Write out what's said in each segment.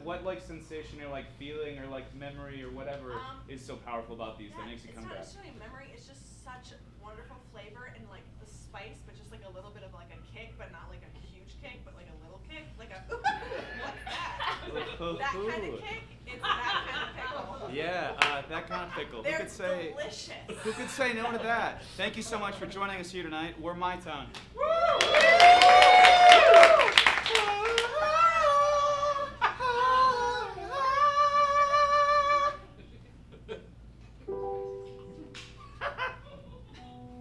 what like sensation or like feeling or like memory or whatever is so powerful about these that makes it come back? It's not necessarily memory. It's just such wonderful flavor and like the spice, but just like a little bit of like a kick, but not like a huge kick, but like a little kick, like a what's that? That kind of kick. It's that kind of pickle. Yeah, that kind of pickle. They're delicious. delicious. Who could say no to that? Thank you so much for joining us here tonight. We're My Town.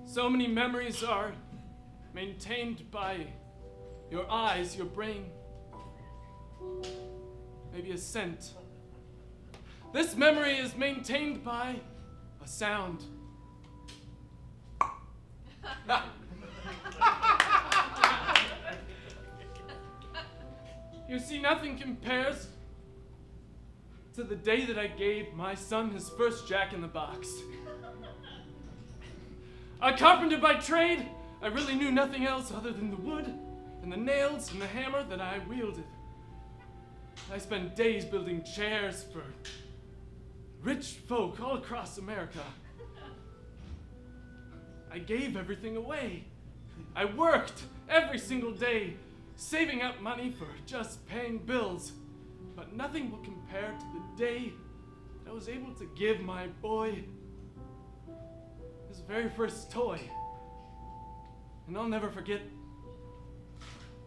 So many memories are maintained by your eyes, your brain, maybe a scent. This memory is maintained by a sound. You see, nothing compares to the day that I gave my son his first Jack in the Box. A carpenter by trade, I really knew nothing else other than the wood and the nails and the hammer that I wielded. I spent days building chairs for rich folk all across America. I gave everything away. I worked every single day, saving up money for just paying bills. But nothing will compare to the day that I was able to give my boy his very first toy. And I'll never forget,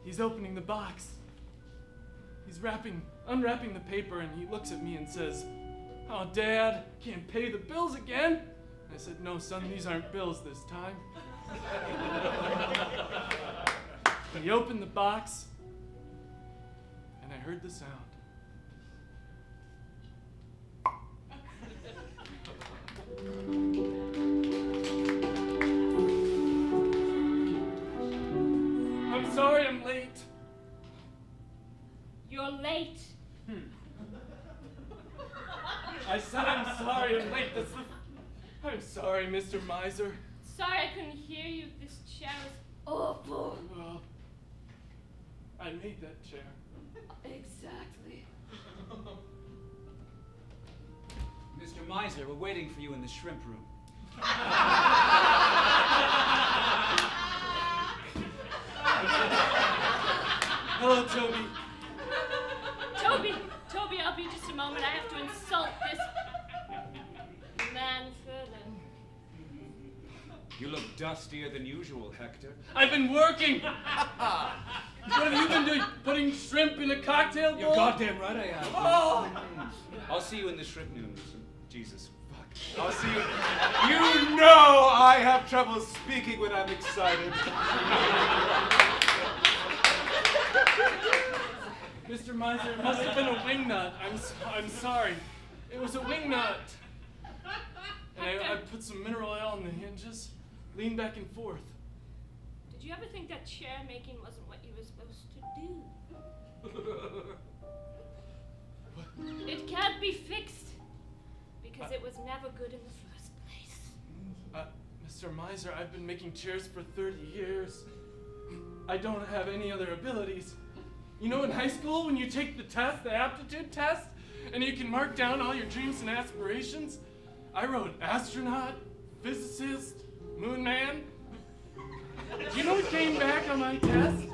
he's opening the box. He's unwrapping the paper, and he looks at me and says, "Oh, Dad, can't pay the bills again?" I said, "No, son, these aren't bills this time." He opened the box, and I heard the sound. I'm sorry I'm late. You're late. I said I'm sorry I'm late. I'm sorry, Mr. Miser. Sorry I couldn't hear you. This chair is awful. Well, I made that chair. Exactly. Mr. Miser, we're waiting for you in the shrimp room. Hello, Toby. Toby, I'll be just a moment. I have to insult this man further. You look dustier than usual, Hector. I've been working. What have you been doing? Putting shrimp in a cocktail bowl? You're goddamn right I am. Oh! I'll see you in the shrimp room. Jesus, fuck. I'll see you. You know I have trouble speaking when I'm excited. Mr. Miser, it must have been a wingnut. I'm sorry. It was a wingnut. And I put some mineral oil on the hinges, leaned back and forth. Did you ever think that chair making wasn't what you were supposed to do? It can't be fixed because it was never good in the first place. Mr. Miser, I've been making chairs for 30 years. I don't have any other abilities. You know, in high school, when you take the test, the aptitude test, and you can mark down all your dreams and aspirations, I wrote astronaut, physicist, moon man. Do you know what came back on my test?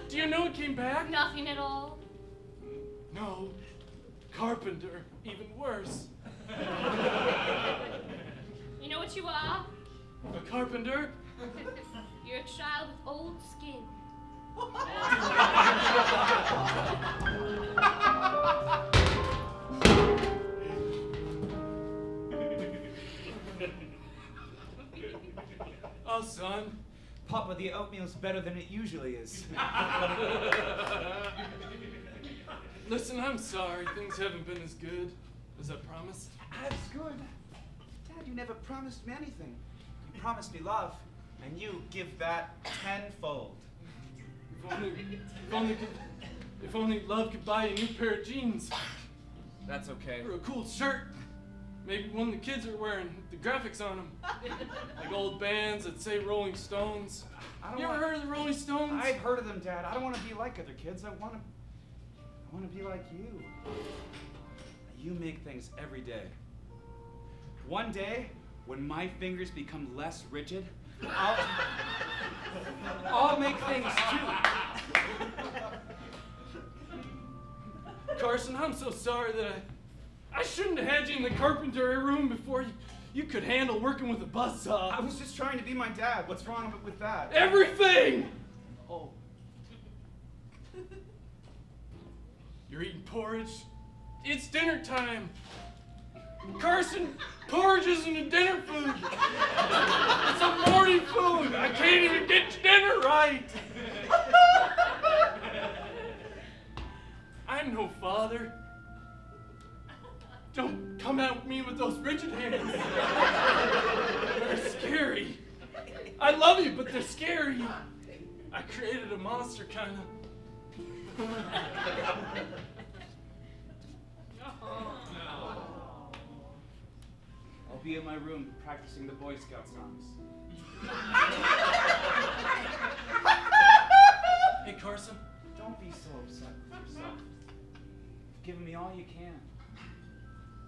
Do you know what came back? Nothing at all. No. Carpenter. Even worse. You know what you are? A carpenter? You're a child with old skin. Oh, son. Papa, the oatmeal's better than it usually is. Listen, I'm sorry. Things haven't been as good as I promised. That's good. Dad, you never promised me anything. You promised me love, and you give that tenfold. If only love could buy a new pair of jeans. That's okay. Or a cool shirt. Maybe one the kids are wearing with the graphics on them. Like old bands that say Rolling Stones. You ever heard of the Rolling Stones? I've heard of them, Dad. I don't want to be like other kids. I want I want to be like you. You make things every day. One day, when my fingers become less rigid, I'll make things too. Carson, I'm so sorry that I shouldn't have had you in the carpentry room before you could handle working with a buzzsaw. I was just trying to be my dad. What's wrong with that? Everything! Oh. You're eating porridge? It's dinner time. Carson, porridge isn't a dinner food. It's a morning food. I can't even get your dinner right. I'm no father. Don't come at me with those rigid hands. They're scary. I love you, but they're scary. I created a monster, kind of. I'll be in my room practicing the Boy Scout songs. Hey, Carson. Don't be so upset with yourself. You've given me all you can.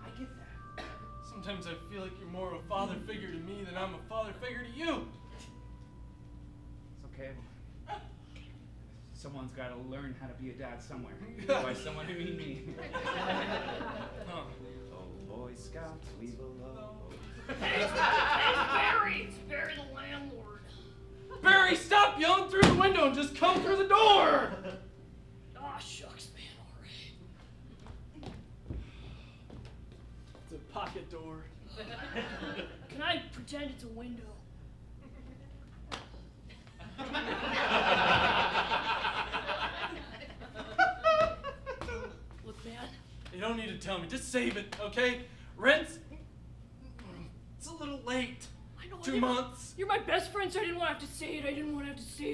I get that. Sometimes I feel like you're more of a father figure to me than I'm a father figure to you. It's okay. Someone's got to learn how to be a dad somewhere. By someone, I mean me. Huh. Oh, Boy Scouts, we below. Hey, Barry! It's Barry the landlord. Barry, stop yelling through the window and just come through the door! Aw, shucks, man, It's a pocket door. alright. Can I pretend it's a window? Look, man. You don't need to tell me. Just save it, okay? Rent's... It's a little late. I know. 2 months. You're my best friend, so I didn't want to have to say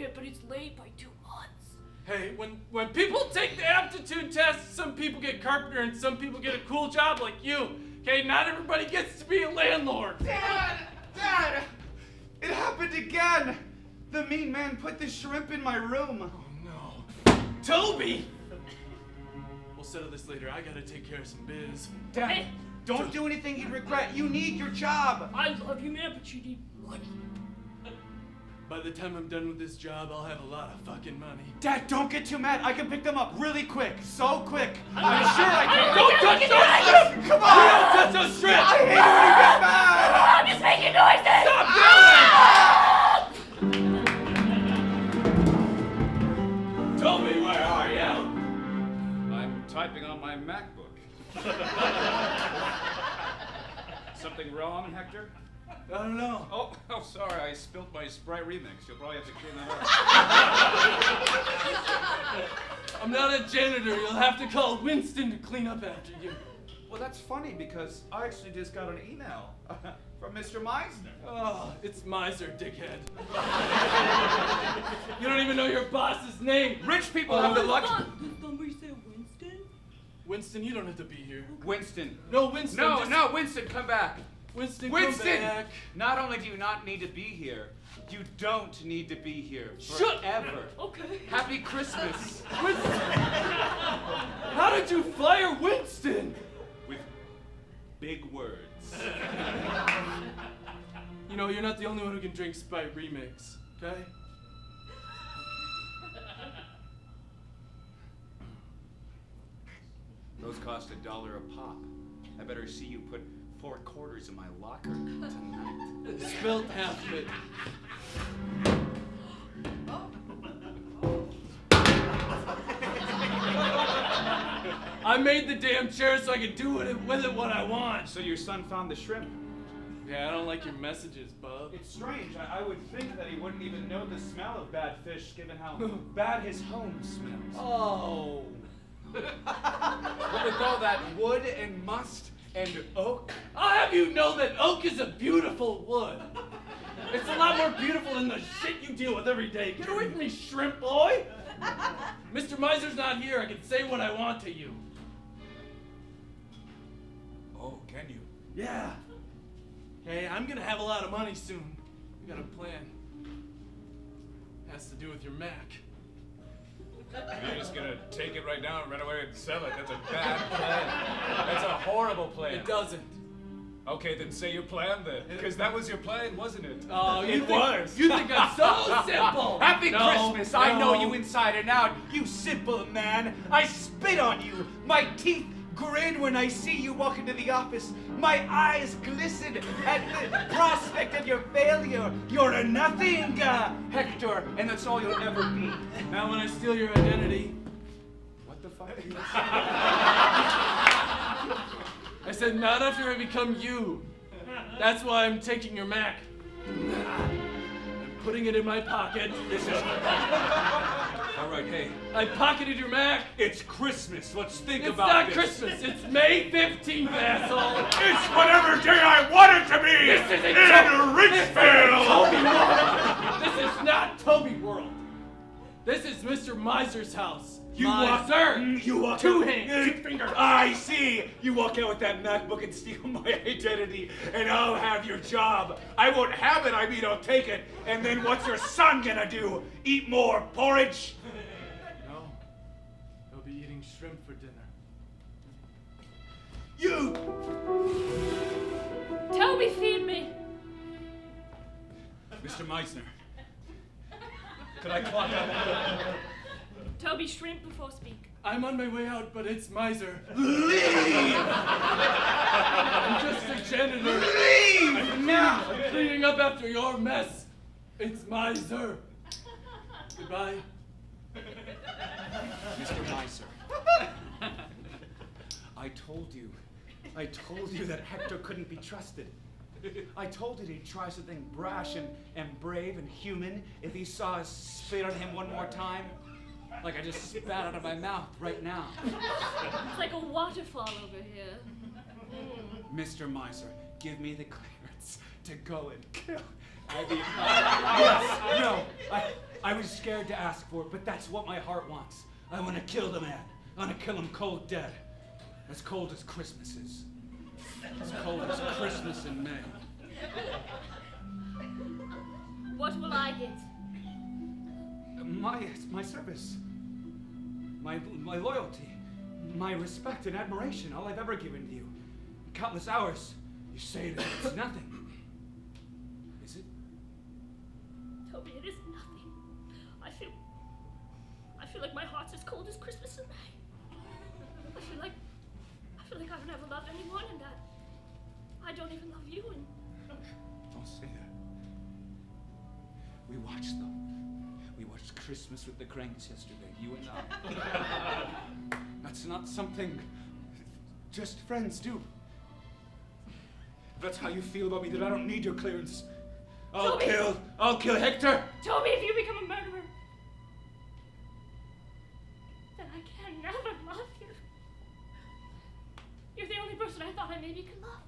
it. But it's late by 2 months. Hey, when people take the aptitude test, some people get carpenter and some people get a cool job like you. Okay, not everybody gets to be a landlord. Dad! It happened again! The mean man put the shrimp in my room. Oh no. Toby! We'll settle this later. I gotta take care of some biz. Dad, Hey. don't do anything you'd regret. You need your job. I love you, man, but you need money. By the time I'm done with this job, I'll have a lot of fucking money. Dad, don't get too mad. I can pick them up really quick. So quick. I'm sure I can. Don't touch those shrimp! Come on! Don't touch those shrimp! I hate when you get mad! I'm just making noises! Stop yelling! Toby, where are you? I'm typing on my MacBook. Something wrong, Hector? I don't know. Oh, sorry, I spilt my Sprite remix. You'll probably have to clean that up. I'm not a janitor. You'll have to call Winston to clean up after you. Well, that's funny because I actually just got an email from Mr. Meisner. Oh, it's Miser, dickhead. You don't even know your boss's name. Rich people have the luxury. Did somebody say Winston? Winston, you don't have to be here. Winston. No, Winston. just- No, Winston, come back. Winston, Winston! come back. Not only do you not need to be here, you don't need to be here Shut- forever. Okay. Happy Christmas. Winston! How did you fire Winston? With big words. You know, you're not the only one who can drink Sprite remix, okay? Those cost $1 a pop. I better see you put 4 quarters in my locker tonight. Spilled half of it. I made the damn chair so I could do with it what I want. So your son found the shrimp. Yeah, I don't like your messages, bub. It's strange. I would think that he wouldn't even know the smell of bad fish, given how bad his home smells. Oh. What with all that wood and must and oak? I'll have you know that oak is a beautiful wood. It's a lot more beautiful than the shit you deal with every day. Get away from me, shrimp boy! Mr. Miser's not here. I can say what I want to you. Oh, can you? Yeah. Hey, I'm gonna have a lot of money soon. We got a plan. Has to do with your Mac. You're just gonna take it right now and run away and sell it. That's a bad plan. That's a horrible plan. It doesn't. Okay, then say your plan then. Because that was your plan, wasn't it? Oh, it was. You think I'm so simple? Happy No, Christmas! I know no. you inside and out, you simple man. I spit on you. My teeth grin when I see you walk into the office. My eyes glisten at the prospect of your failure. You're a nothing, Hector, and that's all you'll ever be. Now when I steal your identity, What the fuck? I said not after I become you. That's why I'm taking your Mac. I'm putting it in my pocket. This is... All right, hey. I pocketed your Mac. It's Christmas. Let's think It's about not this. Christmas. It's May 15th, asshole. It's whatever day I want it to be! This isn't in Richfield! Toby World. This is not Toby World. This is Mr. Miser's house. You walk, you walk Two out, hands, 2 fingers. I see. You walk out with that MacBook and steal my identity, and I'll have your job. I won't have it. I mean, I'll take it. And then what's your son gonna do? Eat more porridge? No. He'll be eating shrimp for dinner. You. Toby, feed me. Mr. Meisner. Could I clock out? Toby, shrimp before speak. I'm on my way out, but it's Miser. Leave! I'm just a janitor. Leave now! I'm cleaning up after your mess. It's Miser. Goodbye. Mr. Miser. I told you that Hector couldn't be trusted. I told you he'd try something brash and brave and human if he saw us spit on him one more time. Like I just spat out of my mouth right now. It's like a waterfall over here. Mr. Miser, give me the clearance to go and kill Abby. Yes, no, I was scared to ask for it, but that's what my heart wants. I want to kill the man. I want to kill him cold dead. As cold as Christmas is. As cold as Christmas in May. What will I get? My service. My loyalty. My respect and admiration. All I've ever given to you. Countless hours. You say that it's nothing. Is it? Toby, it is nothing. I feel like my heart's as cold as Christmas in May. I feel like I've never loved anyone and that I don't even love you and Don't say that. We watched them. We watched Christmas with the Cranks yesterday, you and I. That's not something just friends do. If that's how you feel about me, then I don't need your clearance. I'll kill Hector! Toby, if you become a murderer, then I can never love you. You're the only person I thought I maybe could love.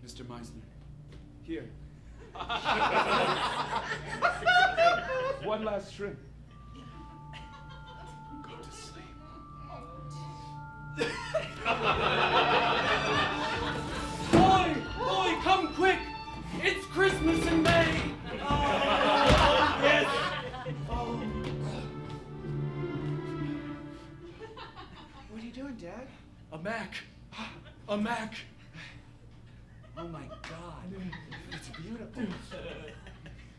Mr. Meisner, here. One last shrimp. Go to sleep. Boy, come quick! It's Christmas in May! Oh, yes! Oh. What are you doing, Dad? A Mac. A Mac. Oh my God. It's beautiful.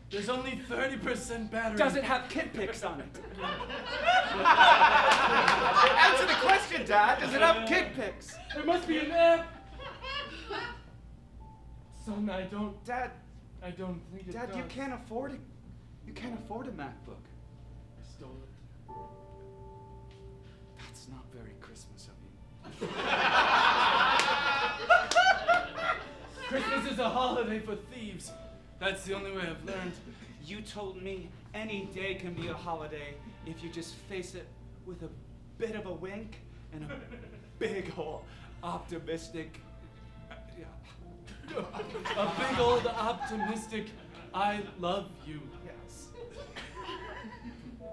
There's only 30% battery. Does it have kid pics on it? Answer the question, Dad. Does it have kid pics? There must be an app. Son, I don't Dad, think it Dad, does. you can't afford it. You can't afford a MacBook. I stole it. That's not very Christmas of you. Christmas is a holiday for thieves. That's the only way I've learned. You told me any day can be a holiday if you just face it with a bit of a wink and a big ol' optimistic. A big old optimistic, I love you. Yes.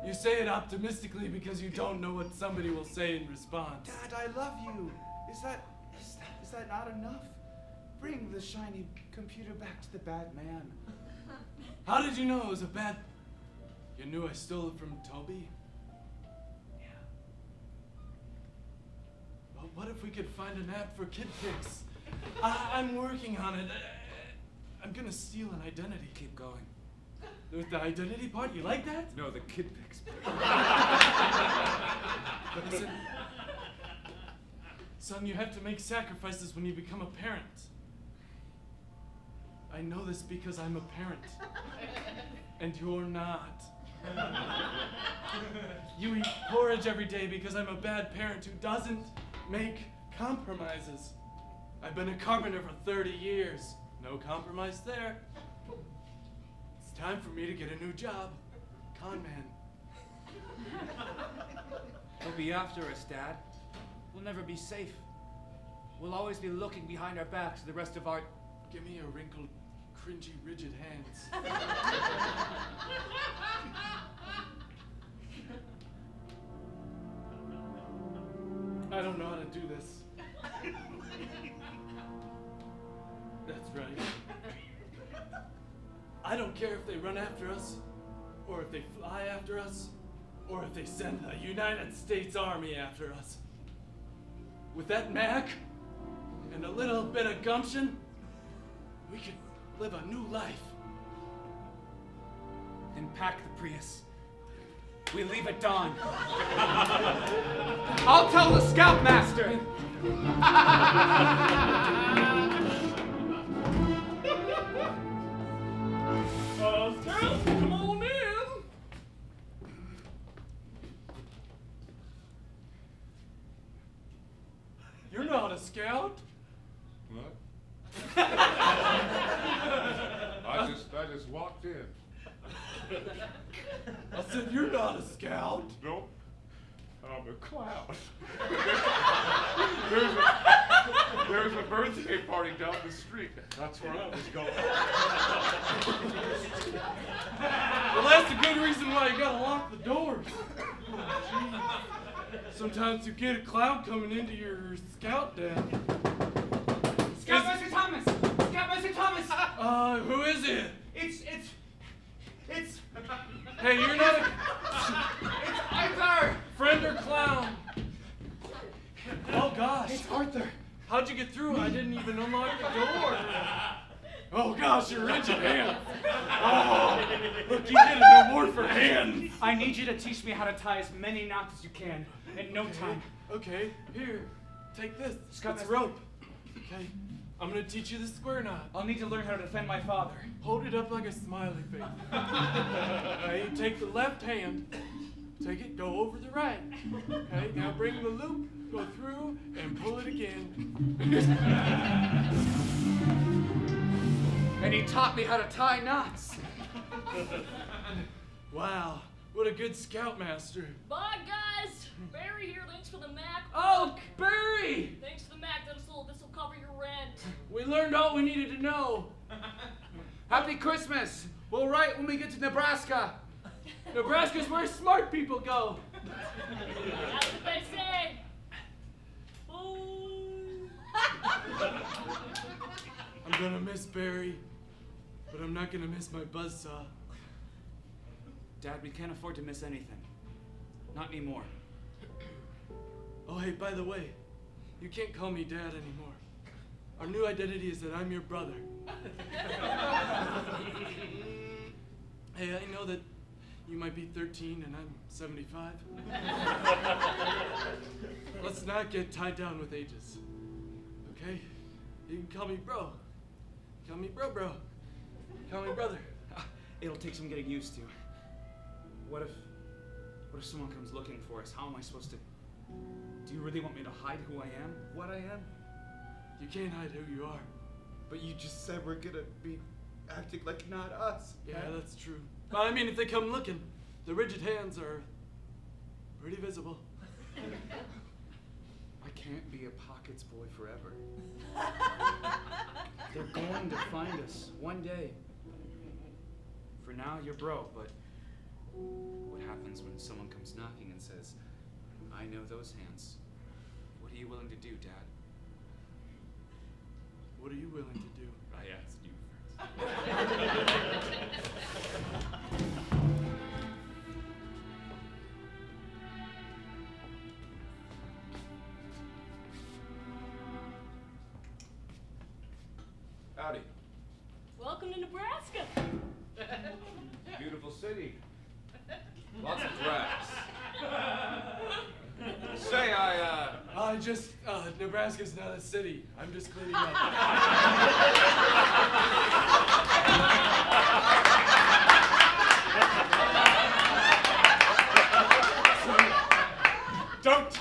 You say it optimistically because you don't know what somebody will say in response. Dad, I love you. Is that not enough? Bring the shiny computer back to the bad man. How did you know it was a bad... You knew I stole it from Toby? What if we could find an app for kid pics? I'm working on it. I'm gonna steal an identity. Keep going. With the identity part, you like that? No, the kid pics. Listen, son, you have to make sacrifices when you become a parent. I know this because I'm a parent. And you're not. You eat porridge every day because I'm a bad parent who doesn't make compromises. I've been a carpenter for 30 years. No compromise there. It's time for me to get a new job. Con man. They'll be after us, Dad. We'll never be safe. We'll always be looking behind our backs to the rest of our... Give me a wrinkled, cringy, rigid hands. I don't know how to do this. That's right. I don't care if they run after us, or if they fly after us, or if they send the United States Army after us. With that Mac and a little bit of gumption, we could live a new life. Then pack the Prius. We leave at dawn. I'll tell the Scoutmaster. Scout, come on in. You're not a scout. What? I just walked in. I said, you're not a scout. Nope. I'm a clown. there's a birthday party down the street. That's where I was going. Well, that's a good reason why you gotta lock the doors. Gee. Sometimes you get a clown coming into your scout den. Scoutmaster Thomas! Scoutmaster Thomas! Who is it? It's... Hey, you're not a It's Arthur! friend or clown. Oh gosh. It's Arthur. How'd you get through? I didn't even unlock the door. Oh gosh, your rigid hand. Oh, look, you get an award for hands. I need you to teach me how to tie as many knots as you can in no time. Okay, here, take this. Scout, It's rope. Okay, I'm gonna teach you the square knot. I'll need to learn how to defend my father. Hold it up like a smiley face. Okay, you take the left hand, take it, go over the right. Okay, now bring the loop, go through, and pull it again. And he taught me how to tie knots. Wow, what a good scoutmaster. Bye, guys. Barry here. Thanks for the Mac. Oh, Barry! Thanks for the Mac. This will cover your rent. We learned all we needed to know. Happy Christmas! We'll write when we get to Nebraska. Nebraska's where smart people go. That's what they say. Oh. I'm gonna miss Barry, but I'm not gonna miss my buzzsaw. Dad, we can't afford to miss anything. Not anymore. Oh, hey, by the way, you can't call me Dad anymore. Our new identity is that I'm your brother. Hey, I know that you might be 13 and I'm 75. Let's not get tied down with ages. Okay? You can call me bro. Call me bro. Call me brother. It'll take some getting used to. What if someone comes looking for us? How am I supposed to... Do you really want me to hide who I am? What I am? You can't hide who you are. But you just said we're gonna be acting like not us. Yeah, that's true. But I mean, if they come looking, the rigid hands are pretty visible. I can't be a pockets boy forever. They're going to find us one day. For now, you're bro, but what happens when someone comes knocking and says, I know those hands? What are you willing to do, Dad? What are you willing to do? I asked you first. Howdy. Welcome to Nebraska. Beautiful city. Lots of grass. Say, Nebraska's not a city. I'm just cleaning up. Don't.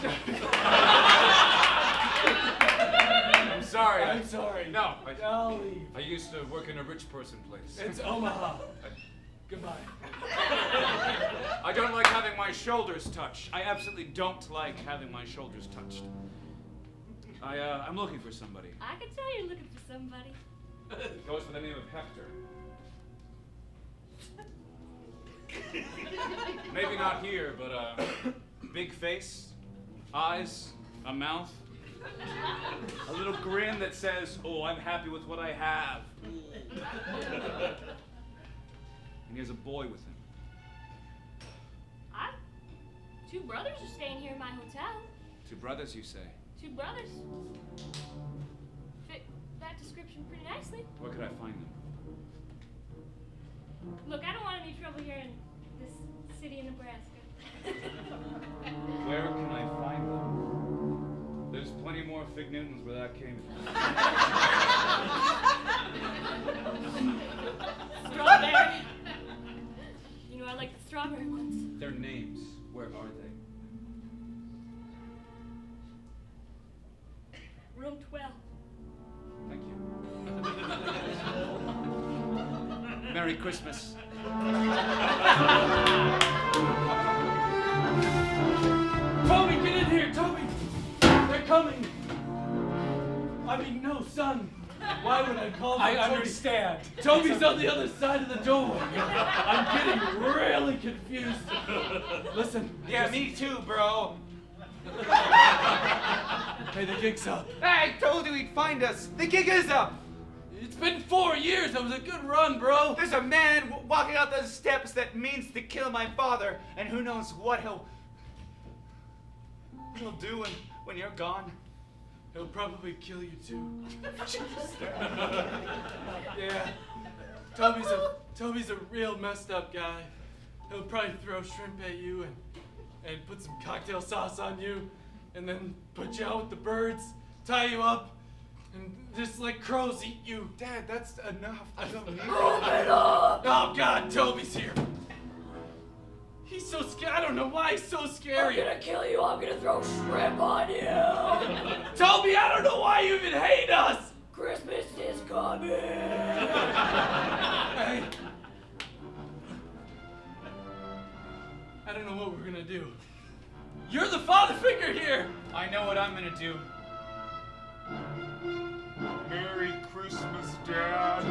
I'm sorry. I'm sorry. No. I'll leave. I used to work in a rich person place. It's Omaha. Goodbye. I don't like having my shoulders touched. I absolutely don't like having my shoulders touched. I'm looking for somebody. I can tell you're looking for somebody. Goes by the name of Hector. Maybe not here, but big face, eyes, a mouth, a little grin that says, "Oh, I'm happy with what I have." And he has a boy with him. Two brothers are staying here in my hotel. Two brothers, you say? Two brothers. Fit that description pretty nicely. Where could I find them? Look, I don't want any trouble here in this city of Nebraska. Where can I find them? There's plenty more Fig Newtons where that came from. Strawberry. You know, I like the strawberry ones. Their names, where are they? Room 12. Thank you. Merry Christmas. Toby, get in here, Toby! They're coming! I mean, no, son. Why would I call them? I Toby? understand. Toby's on the other side of the door. I'm getting really confused. Listen. Yeah, me too, bro. Hey, the gig's up. I told you he'd find us. The gig is up. It's been 4 years. That was a good run, bro. There's a man walking out those steps that means to kill my father, and who knows what he'll do when you're gone. He'll probably kill you too. Yeah. Toby's a real messed up guy. He'll probably throw shrimp at you and put some cocktail sauce on you, and then put you out with the birds, tie you up, and just like crows eat you. Dad, that's enough. I don't need Move it up! Oh God, Toby's here. He's so scared. I don't know why he's so scary. I'm gonna kill you. I'm gonna throw shrimp on you. Toby, I don't know why you even hate us. Christmas is coming. Hey. I don't know what we're gonna do. You're the father figure here. I know what I'm gonna do. Merry Christmas, Dad.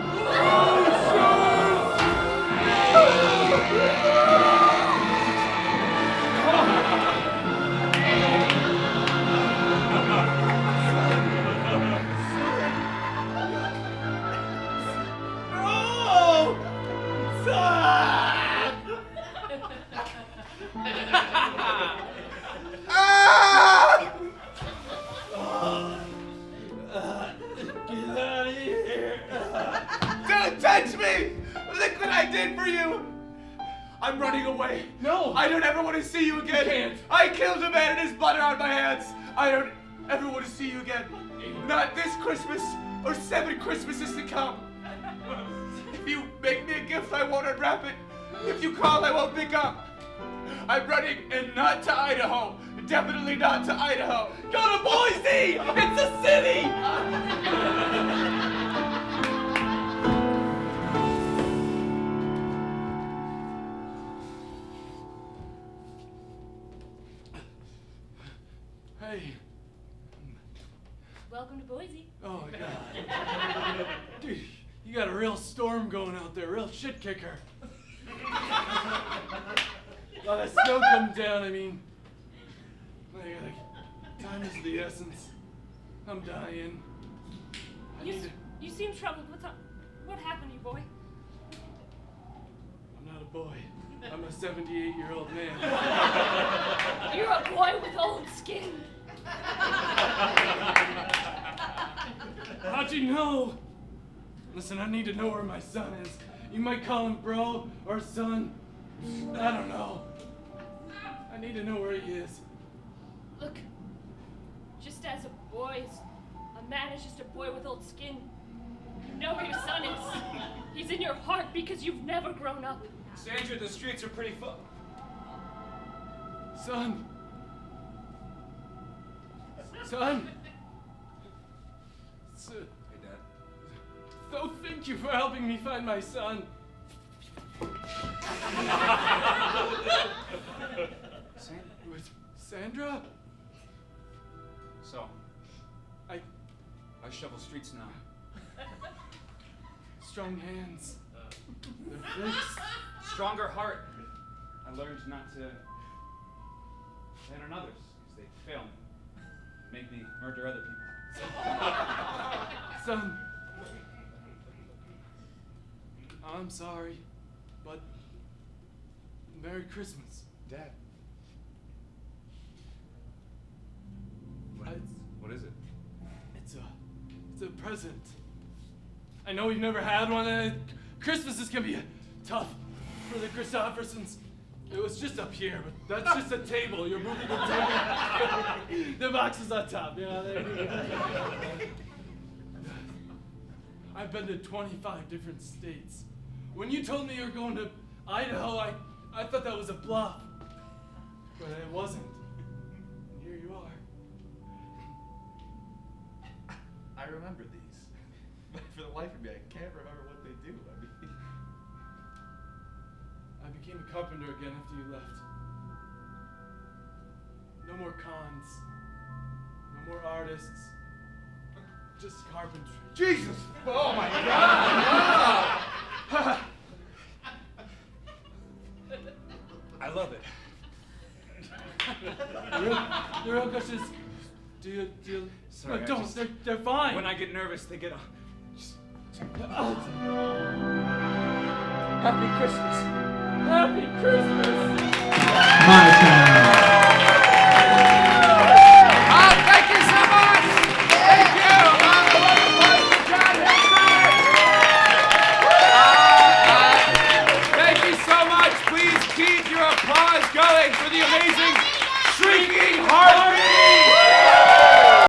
Get out of here. Don't touch me! Look what I did for you! I'm running away. No. I don't ever want to see you again. You can't. I killed a man and his butter on my hands. I don't ever want to see you again. Not this Christmas or 7 Christmases to come. If you make me a gift, I won't unwrap it. If you call, I won't pick up. I'm running and not to Idaho. Definitely not to Idaho. Go to Boise! It's a city! Hey. Welcome to Boise. Oh my God. Dude, you got a real storm going out there, real shit kicker. A lot of snow come down, I mean. Like, time is the essence. I'm dying. You seem troubled. What's up? What happened to you, boy? I'm not a boy. I'm a 78-year-old man. You're a boy with old skin. How'd you know? Listen, I need to know where my son is. You might call him bro or son. I don't know. I need to know where he is. Look, just as a man is just a boy with old skin. You know where your son is. He's in your heart because you've never grown up. Sandra, the streets are pretty full. Son. Son. Hey, Dad. So thank you for helping me find my son. Sandra? So, I shovel streets now. strong hands. They're fixed. Stronger heart. I learned not to plan on others, because they fail me. Make me murder other people. Son. I'm sorry, but Merry Christmas. Dad. I- What is it? It's a present. I know we've never had one, and Christmases can be tough for the Christophersons. It was just up here, but that's just a table. You're moving the table. The box is on top. Yeah, there you go. I've been to 25 different states. When you told me you were going to Idaho, I thought that was a bluff. But it wasn't. And here you are. I remember these. But for the life of me, I can't remember what they do. I became a carpenter again after you left. No more cons. No more artists. Just carpentry. Jesus! Oh my God! I love it. The real question is, do you Sorry, no, I don't. just- They're fine. When I get nervous, they get on. Happy Christmas. Happy Christmas. My